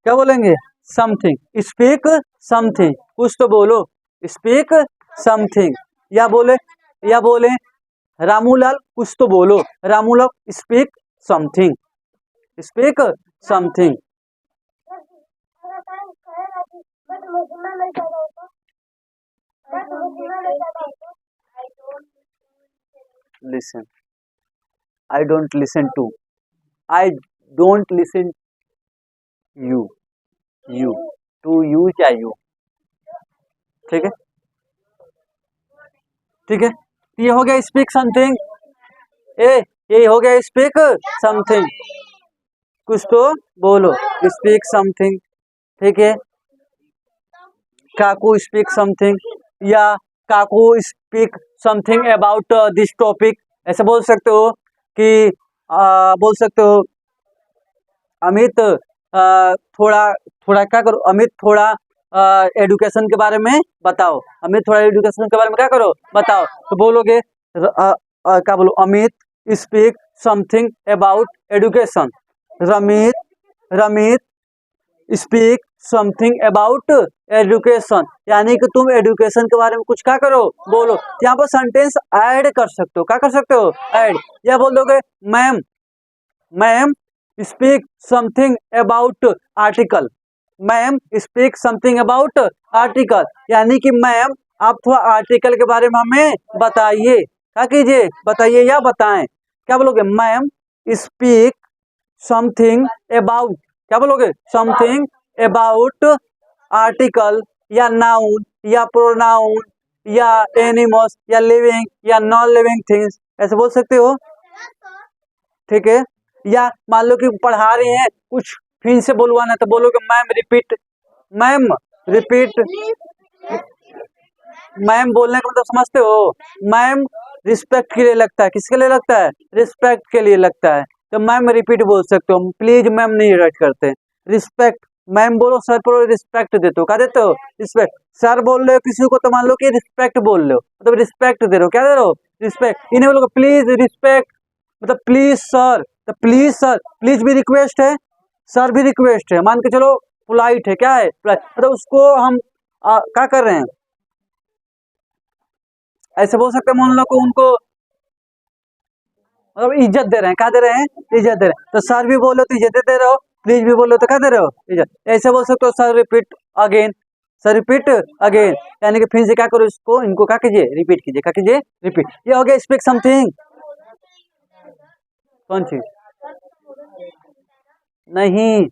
A: क्या बोलेंगे, समथिंग, स्पीक समथिंग, कुछ तो बोलो, स्पीक समथिंग। या बोले रामूलाल कुछ तो बोलो, Ramulal speak something, speak something. Listen, I don't listen to, I don't listen you, you to you या यू। ठीक है, ठीक है, ये हो गया स्पीक समथिंग। ए ये हो गया स्पीक समथिंग। कुछ तो बोलो, स्पीक समथिंग, ठीक है, काकू स्पीक समथिंग, या काकू speak something about this topic, ऐसे बोल सकते हो कि बोल सकते हो अमित थोड़ा थोड़ा क्या करो, अमित थोड़ा एडुकेशन के बारे में बताओ, अमित थोड़ा एडुकेशन के बारे में क्या करो बताओ, तो बोलोगे क्या बोलो, Amit speak something about education, Ramit Ramit speak something about education, यानी कि तुम एजुकेशन के बारे में कुछ क्या करो बोलो। यहाँ पर सेंटेंस ऐड कर सकते हो, क्या कर सकते हो ऐड, या बोल दोगे ma'am ma'am speak something about article, ma'am speak something about article, यानी कि मैम आप थोड़ा आर्टिकल के बारे में हमें बताइए, क्या कीजिए बताइए या बताएं, क्या बोलोगे मैम स्पीक समथिंग अबाउट, क्या बोलोगे समथिंग अबाउट आर्टिकल या नाउन या प्रोनाउन या एनिमल्स या लिविंग या नॉन लिविंग थिंग्स, ऐसे बोल सकते हो, ठीक है। या मान लो कि पढ़ा रहे हैं कुछ फिर से बोलवाना, तो बोलोगे ma'am repeat, ma'am repeat, ma'am बोलने का मतलब समझते हो, मैम रिस्पेक्ट के लिए लगता है, किसके लिए लगता है, रिस्पेक्ट के लिए लगता है, तो मैम रिपीट बोल सकते हो, प्लीज मैम नहीं राइट करते, रिस्पेक्ट, मैम बोलो सर पर रिस्पेक्ट देते हो, क्या देते हो रिस्पेक्ट, सर बोल रहे हो किसी को तो मान लो कि रिस्पेक्ट बोल रहे हो, मतलब रिस्पेक्ट दे रहे हो, क्या दे रहे हो रिस्पेक्ट, इन्हें बोलोगे प्लीज रिस्पेक्ट, मतलब प्लीज सर, तो प्लीज सर, प्लीज भी रिक्वेस्ट है, सर भी रिक्वेस्ट है, मान के चलो पोलाइट है, क्या है मतलब उसको हम क्या कर रहे हैं, ऐसे बोल सकते हैं मान लो को उनको मतलब इज्जत दे रहे हैं, क्या दे रहे हैं इज्जत दे रहे हैं, तो सर भी बोलो तो इज्जत दे रहे हो, प्लीज भी बोलो तो क्या दे रहे हो इज्जत, ऐसे बोल सकते हो sir repeat again, sir repeat again, यानी कि फिर से क्या करो इसको, इनको क्या कीजिए रिपीट कीजिए, क्या कीजिए रिपीट, ये हो गया स्पीक समथिंग, कौन चीज नहीं,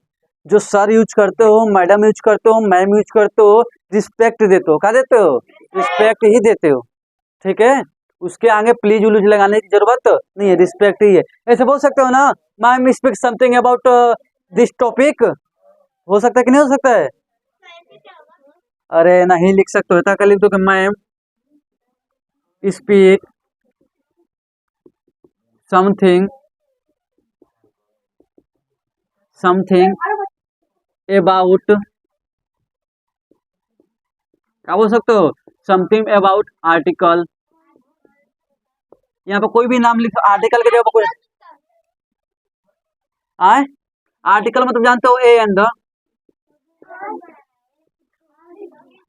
A: जो सर यूज करते हो, मैडम यूज करते हो, मैम यूज करते हो, रिस्पेक्ट देते हो, क्या देते हो रिस्पेक्ट ही देते हो, ठीक है, उसके आगे प्लीज उलूज लगाने की जरूरत नहीं है, रिस्पेक्ट ही है, ऐसे बोल सकते हो ना ma'am speak something about this topic, हो सकता है कि नहीं हो सकता है, अरे नहीं लिख सकते हो, क्या लिख दो कि ma'am speak something something about, क्या बोल सकते हो समथिंग अबाउट आर्टिकल, यहाँ पे कोई भी नाम लिख, आर्टिकल के जगह कोई आए, आर्टिकल मतलब जानते हो A and the,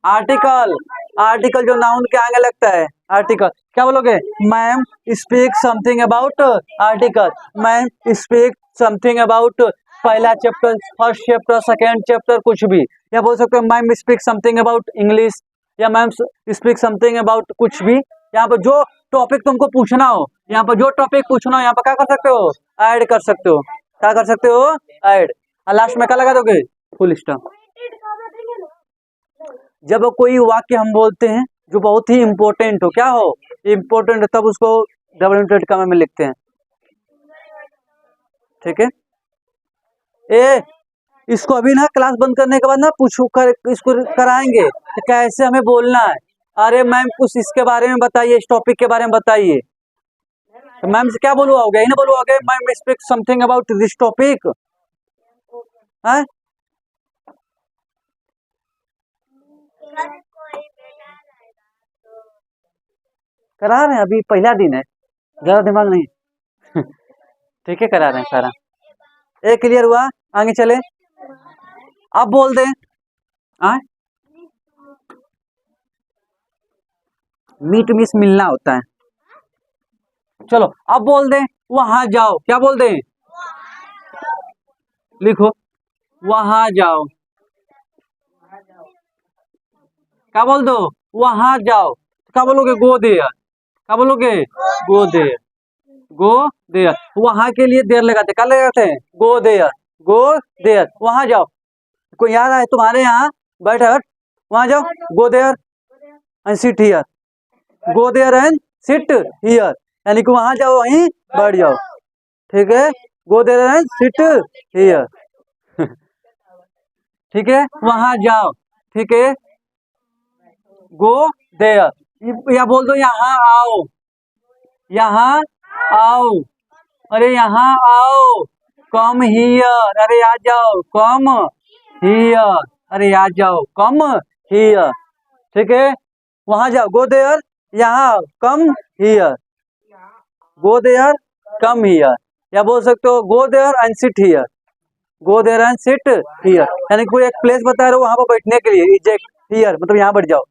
A: article, article जो नाउन के आगे लगता है आर्टिकल, क्या बोलोगे ma'am speak something about article, ma'am speak something about पहला chapter, first chapter, second chapter, कुछ भी, या बोल सकते हो ma'am speak something about English, या मैम स्पीक समथिंग अबाउट कुछ भी, यहाँ पर जो टॉपिक तुमको पूछना हो, यहाँ पर जो टॉपिक पूछना हो यहाँ पर क्या कर सकते हो ऐड कर सकते हो, क्या कर सकते हो ऐड, और लास्ट में क्या लगा दोगे फुल स्टॉप, जब कोई वाक्य हम बोलते हैं जो बहुत ही इंपॉर्टेंट हो, क्या हो इंपॉर्टेंट, तब उसको डबल इंटेड कमा में लिखते हैं, ठीक है। ए इसको अभी ना क्लास बंद करने के बाद ना पूछो इसको कराएंगे कि कैसे हमें बोलना है, अरे मैम कुछ इसके बारे में बताइए, इस टॉपिक के बारे में बताइए, तो मैम से क्या बोलवाओगे, ना बोलवाओगे ma'am speak something about this topic, है करा रहे हैं, अभी पहला दिन है, ज्यादा दिमाग नहीं ठीक है, करा रहे हैं सारा, ए क्लियर हुआ, आगे चले, अब बोल दे मीट मिस मिलना होता है, चलो अब बोल दे वहां जाओ, क्या बोल दे लिखो वहां जाओ, क्या बोल दो वहां जाओ, क्या बोलोगे गो देयर, क्या बोलोगे गो देयर, गो देयर, वहां के लिए देर लगाते, क्या लगाते हैं गो देयर, गो देयर वहां जाओ, कोई याद आए तुम्हारे यहाँ बैठ हट, वहां जाओ go there and sit here, go there and sit here, यानी कि वहां जाओ वहीं बैठ जाओ, ठीक है, go there and sit here. ठीक है, वहां जाओ। ठीक है, गो देयर। या बोल दो यहाँ आओ, यहाँ आओ, अरे यहाँ आओ, कम हियर, अरे आ जाओ, कम हियर, अरे आ जाओ, कम हियर। ठीक है, वहां जाओ, गो देयर, यहाँ आओ, come here, go there, come here. या बोल सकते हो go there and sit here, go there and sit here, यानी कोई एक प्लेस बता रहे हो वहां पर बैठने के लिए, इजेक्ट हियर मतलब यहाँ बैठ जाओ।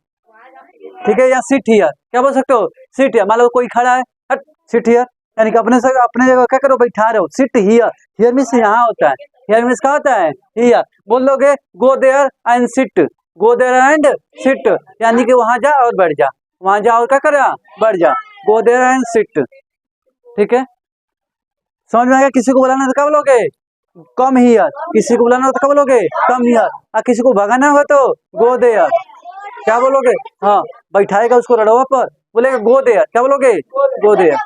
A: ठीक है, या सिट हियर, क्या बोल सकते हो, सिट हियर, मान लो कोई खड़ा है, हट सिट हियर, यानी कि अपने से अपने जगह क्या करो, बैठा रहे हो, सिट हियर। हियर मीन्स यहाँ होता है, हियर मीन्स क्या होता है, हियर। बोल दोगे go there and sit, go there and sit, यानी कि वहां जा और बैठ जा, वहां जा और क्या करा, बैठ जा, गो देयर एंड सिट। ठीक है, समझ में आएगा। किसी को बुलाना तो क्या बोलोगे, कम हियर, किसी को बुलाना हो तो क्या बोलोगे, कम हियर, और किसी को भगाना होगा तो गो देयर, क्या बोलोगे, हाँ, बैठाएगा उसको रड़वा पर, बोलेगा गो देयर, क्या बोलोगे, गो देयर।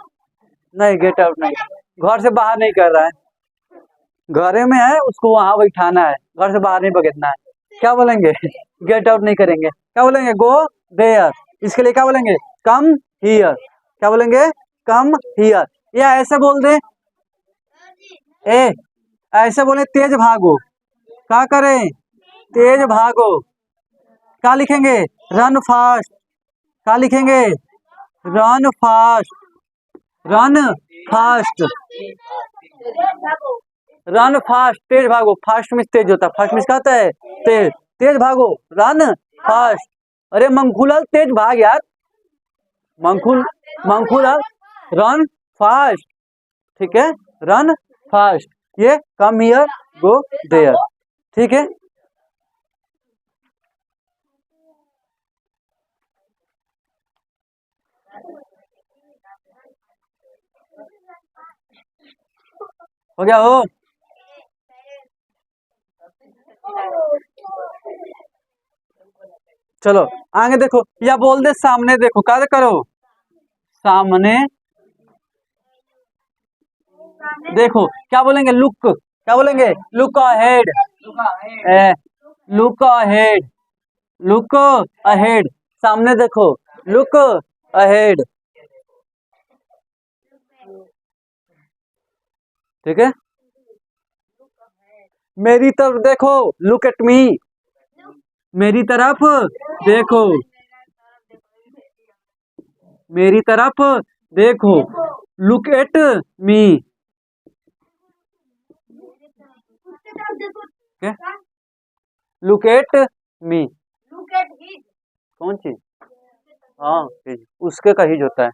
A: नहीं, गेट आउट नहीं, घर से बाहर नहीं कर रहा है, घरे में है, उसको वहां बैठाना है, घर से बाहर नहीं भगेतना है, क्या बोलेंगे, गेट आउट नहीं करेंगे, क्या बोलेंगे, गो देयर। इसके लिए क्या बोलेंगे, कम हियर, क्या बोलेंगे, कम हियर। या ऐसे बोल दे, ए ऐसे बोले तेज भागो, क्या करें, तेज भागो, क्या लिखेंगे, रन फास्ट, क्या लिखेंगे, run fast, run fast, run fast, तेज भागो, फास्ट में तेज होता है, फास्ट में क्या होता है, तेज, तेज भागो, रन फास्ट। अरे मंखुलाल तेज भाग यार, मंखुलाल रन फास्ट। ठीक है, रन फास्ट, ये कम हियर, गो देयर। ठीक है, हो गया हो। चलो आगे देखो, या बोल दे सामने देखो, क्या करो, सामने देखो, क्या बोलेंगे, लुक, क्या बोलेंगे, look ahead, look ahead, look ahead, सामने देखो, लुक अहेड। ठीक है, मेरी तरफ देखो, लुक एट मी, मेरी तरफ देखो, मेरी तरफ देखो, look at me. Look at मी, कौन चीज, हाँ हिज, उसके का हिज होता है।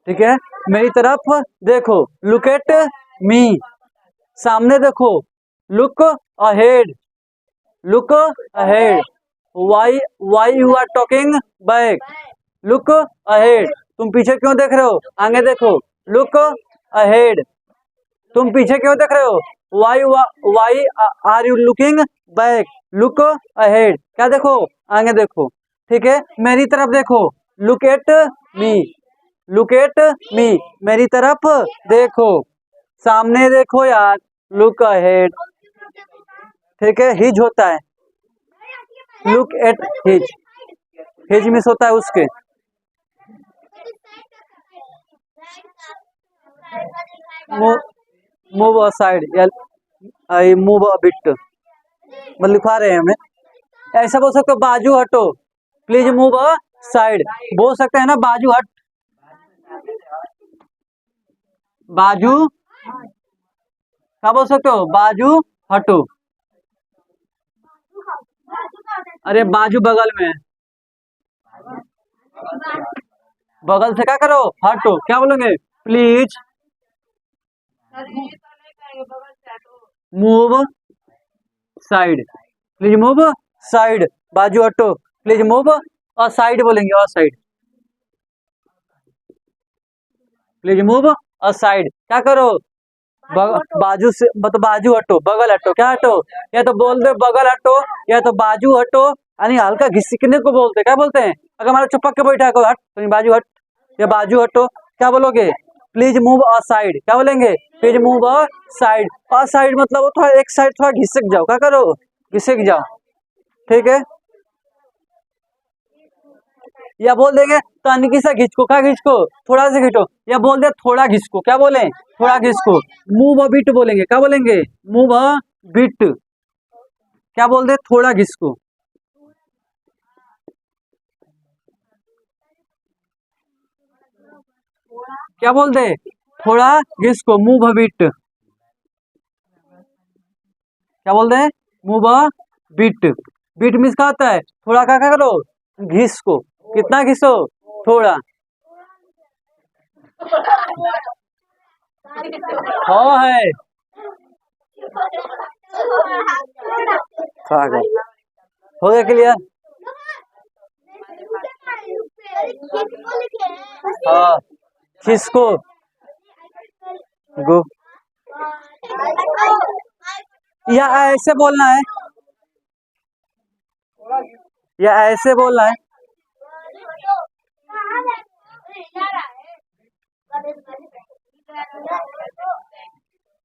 A: ठीक है, मेरी तरफ देखो, लुक एट मी, सामने देखो, look ahead, look ahead, why you are talking back, look ahead, तुम पीछे क्यों देख रहे हो, आगे देखो, लुक अहेड, तुम पीछे क्यों देख रहे हो, why are you looking back, look ahead, क्या देखो, आगे देखो। ठीक है, मेरी तरफ देखो, look at me, look at me, मेरी तरफ देखो, सामने देखो यार, लुक अहेड। ठीक है, हिज होता है, look at his, his miss होता है उसके। Move aside, I move a bit, मतलब लिखवा रहे हैं हमें, ऐसा बोल सकते हो, बाजू हटो, प्लीज मूव अ साइड, बोल सकते हैं ना, बाजू हट, बाजू, क्या बोल सकते हो, बाजू हटो, अरे बाजू बगल में, बगल से क्या करो, हटो, क्या बोलोगे, please move side, please move side, बाजू हटो, प्लीज मूव और साइड बोलेंगे, और साइड, प्लीज मूव और साइड, क्या करो, बाजू से मतलब बाजू हटो, बगल हटो, क्या हटो, या तो बोल दे बगल हटो या तो बाजू हटो, यानी हल्का घिसकने को बोलते क्या बोलते हैं। अगर हमारा चुपक के बैठा को हट तो बाजू हट या बाजू हटो, क्या बोलोगे, प्लीज मूव अ साइड, क्या बोलेंगे, please move a side. A side मतलब वो थोड़ा एक साइड थोड़ा घिसक जाओ, क्या करो, घिसक जाओ, ठीक है। या बोल देंगे तनिकी सा घिसको, क्या घिसको, थोड़ा सा घिसो, या बोल दे थोड़ा घिसको, क्या बोले, थोड़ा घिसको। मूव अ बिट बोलेंगे, क्या बोलेंगे, मूव अ बिट, क्या बोल दे, थोड़ा घिसको। क्या बोल दे, थोड़ा घिसको, मूव अ बिट, क्या बोल दे, move a bit. Bit means क्या होता है, थोड़ा, क्या क्या करो, घिसको, कितना घिसो, थोड़ा। हाँ है, पागल। हो गया क्लियर। हाँ, किसको, गो, या ऐसे बोलना है, या ऐसे बोलना है,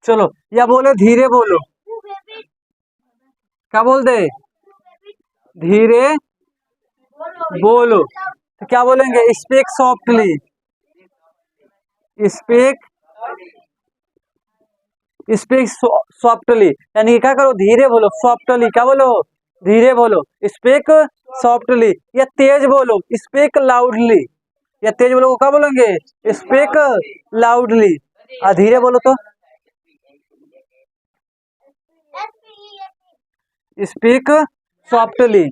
A: चलो, या बोलो धीरे बोलो, क्या बोल दे, धीरे बोलो, तो क्या बोलेंगे, speak softly, speak, speak softly, यानी क्या करो, धीरे बोलो, सॉफ्टली, क्या बोलो, धीरे बोलो, स्पीक सॉफ्टली, या तेज बोलो, स्पीक लाउडली, या तेज बोलो क्या बोलेंगे, स्पीक लाउडली, धीरे बोलो तो स्पीक सॉफ्टली,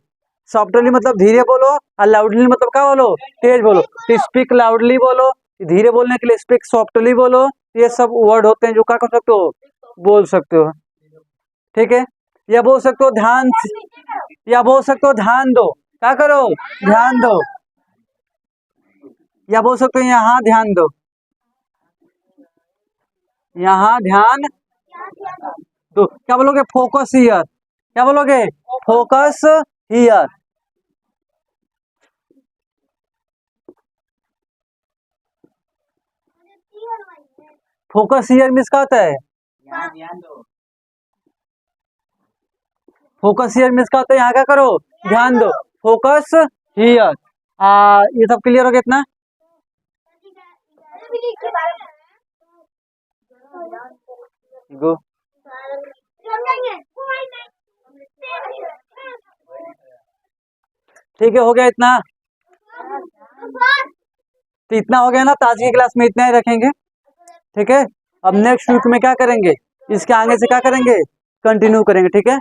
A: सॉफ्टली मतलब धीरे बोलो, और लाउडली मतलब क्या बोलो, तेज बोलो। तो स्पीक लाउडली बोलो, धीरे बोलने के लिए स्पीक सॉफ्टली बोलो, ये सब वर्ड होते हैं जो क्या कर सकते हो, बोल सकते हो, ठीक है। या बोल सकते हो ध्यान, या बोल सकते हो ध्यान दो, क्या करो, ध्यान दो, या बोल सकते हो यहाँ ध्यान दो, यहाँ ध्यान दो, क्या बोलोगे, फोकस हियर, क्या बोलोगे, focus here. Focus here means क्या होता है, फोकस हियर मीन्स क्या होता है, यहाँ क्या करो, ध्यान दो, फोकस हियर। ये सब क्लियर हो गया इतना। गो, ठीक है, हो गया इतना, तो इतना हो गया ना, तो आज की क्लास में इतना ही रखेंगे, ठीक है। अब नेक्स्ट वीक में क्या करेंगे, इसके आगे से क्या करेंगे, कंटिन्यू करेंगे, ठीक है।